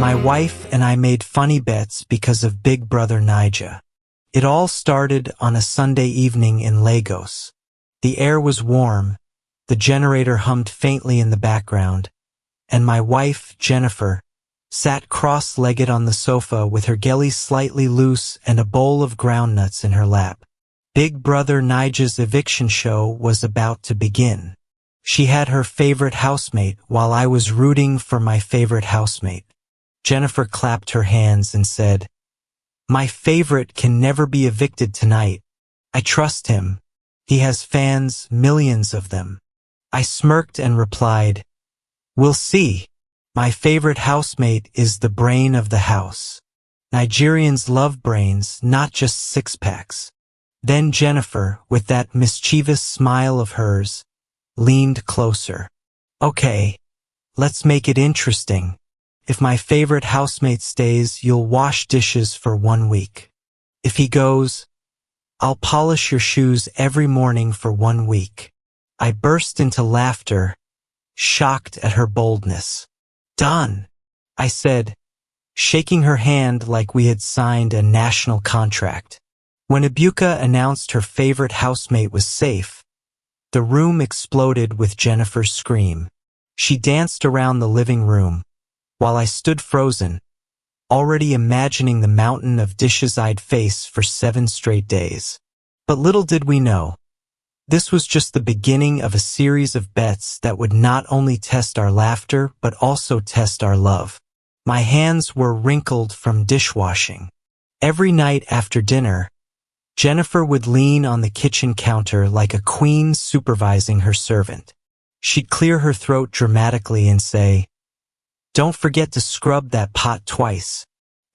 My wife and I made funny bets because of Big Brother Naija. It all started on a Sunday evening in Lagos. The air was warm, the generator hummed faintly in the background, and my wife, Jennifer, sat cross-legged on the sofa with her gellies slightly loose and a bowl of groundnuts in her lap. Big Brother Naija's eviction show was about to begin. She had her favorite housemate while I was rooting for my favorite housemate. Jennifer clapped her hands and said, "My favorite can never be evicted tonight. I trust him. He has fans, millions of them." I smirked and replied, "We'll see. My favorite housemate is the brain of the house. Nigerians love brains, not just six-packs." Then Jennifer, with that mischievous smile of hers, leaned closer. "Okay, let's make it interesting. If my favorite housemate stays, you'll wash dishes for 1 week. If he goes, I'll polish your shoes every morning for 1 week." I burst into laughter, shocked at her boldness. "Done," I said, shaking her hand like we had signed a national contract. When Ebuka announced her favorite housemate was safe, the room exploded with Jennifer's scream. She danced around the living room, while I stood frozen, already imagining the mountain of dishes I'd face for 7 straight days. But little did we know, this was just the beginning of a series of bets that would not only test our laughter but also test our love. My hands were wrinkled from dishwashing. Every night after dinner, Jennifer would lean on the kitchen counter like a queen supervising her servant. She'd clear her throat dramatically and say, "Don't forget to scrub that pot twice.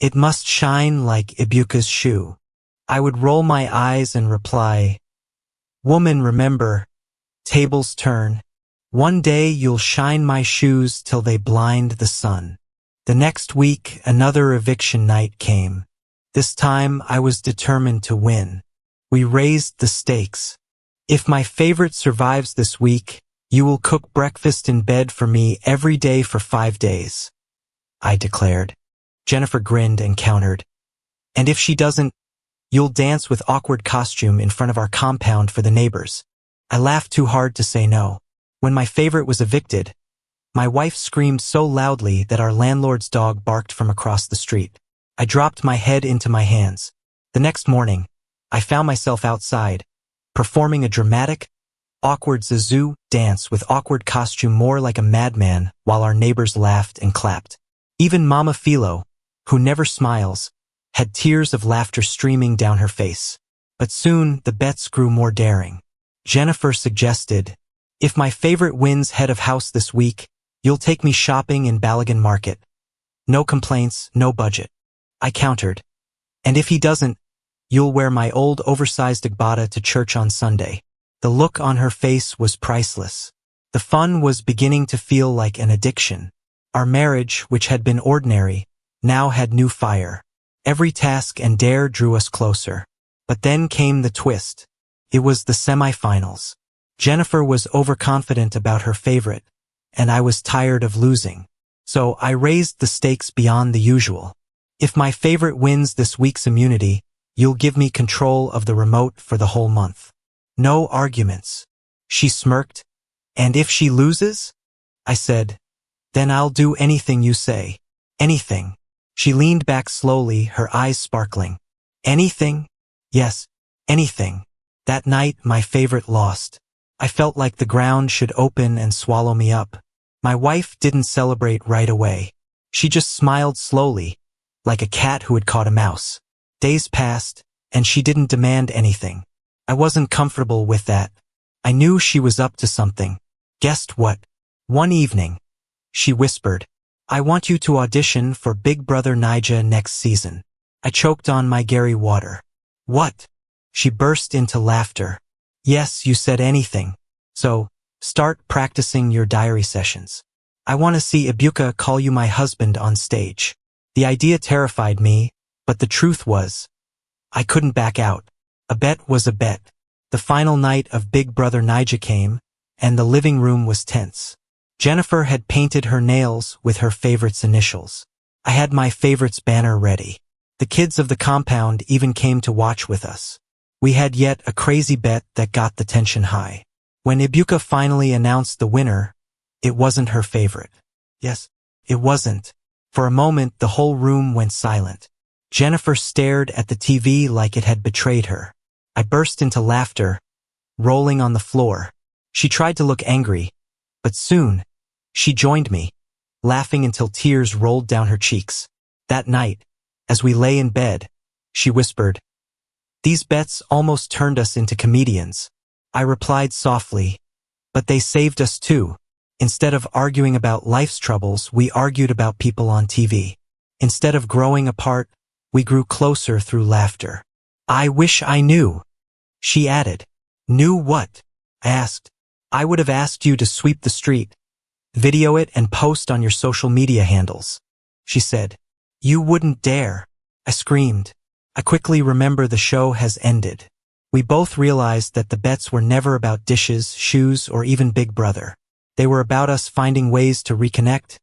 It must shine like Ebuka's shoe." I would roll my eyes and reply, "Woman, remember, tables turn. One day you'll shine my shoes till they blind the sun." The next week, another eviction night came. This time, I was determined to win. We raised the stakes. "If my favorite survives this week, you will cook breakfast in bed for me every day for 5 days," I declared. Jennifer grinned and countered, "And if she doesn't, you'll dance with awkward costume in front of our compound for the neighbors." I laughed too hard to say no. When my favorite was evicted, my wife screamed so loudly that our landlord's dog barked from across the street. I dropped my head into my hands. The next morning, I found myself outside, performing a dramatic, awkward Zazoo dance with awkward costume more like a madman while our neighbors laughed and clapped. Even Mama Philo, who never smiles, had tears of laughter streaming down her face. But soon the bets grew more daring. Jennifer suggested, "If my favorite wins head of house this week, you'll take me shopping in Balagan Market. No complaints, no budget." I countered, "And if he doesn't, you'll wear my old oversized agbada to church on Sunday." The look on her face was priceless. The fun was beginning to feel like an addiction. Our marriage, which had been ordinary, now had new fire. Every task and dare drew us closer. But then came the twist. It was the semifinals. Jennifer was overconfident about her favorite, and I was tired of losing. So I raised the stakes beyond the usual. "If my favorite wins this week's immunity, you'll give me control of the remote for the whole month. No arguments." She smirked. "And if she loses?" I said, "Then I'll do anything you say." "Anything." She leaned back slowly, her eyes sparkling. "Anything?" "Yes, anything." That night, my favorite lost. I felt like the ground should open and swallow me up. My wife didn't celebrate right away. She just smiled slowly, like a cat who had caught a mouse. Days passed, and she didn't demand anything. I wasn't comfortable with that. I knew she was up to something. Guessed what? One evening, she whispered, "I want you to audition for Big Brother Naija next season." I choked on my Gary water. "What?" She burst into laughter. "Yes, you said anything. So, start practicing your diary sessions. I want to see Ebuka call you my husband on stage." The idea terrified me, but the truth was, I couldn't back out. A bet was a bet. The final night of Big Brother Naija came, and the living room was tense. Jennifer had painted her nails with her favorite's initials. I had my favorites banner ready. The kids of the compound even came to watch with us. We had yet a crazy bet that got the tension high. When Ibuka finally announced the winner, it wasn't her favorite. Yes, it wasn't. For a moment, the whole room went silent. Jennifer stared at the TV like it had betrayed her. I burst into laughter, rolling on the floor. She tried to look angry, but soon, she joined me, laughing until tears rolled down her cheeks. That night, as we lay in bed, she whispered, "These bets almost turned us into comedians." I replied softly, "But they saved us too." Instead of arguing about life's troubles, we argued about people on TV. Instead of growing apart, we grew closer through laughter. "I wish I knew," she added. "Knew what?" I asked. "I would have asked you to sweep the street, video it and post on your social media handles," she said. "You wouldn't dare," I screamed. I quickly remember the show has ended. We both realized that the bets were never about dishes, shoes, or even Big Brother. They were about us finding ways to reconnect,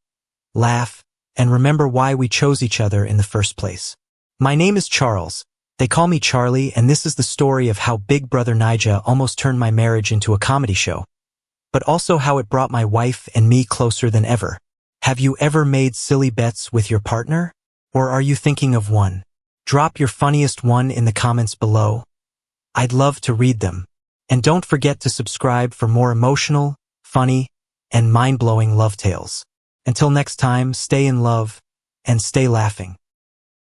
laugh, and remember why we chose each other in the first place. My name is Charles. They call me Charlie, and this is the story of how Big Brother Naija almost turned my marriage into a comedy show, but also how it brought my wife and me closer than ever. Have you ever made silly bets with your partner? Or are you thinking of one? Drop your funniest one in the comments below. I'd love to read them. And don't forget to subscribe for more emotional, funny, and mind-blowing love tales. Until next time, stay in love and stay laughing.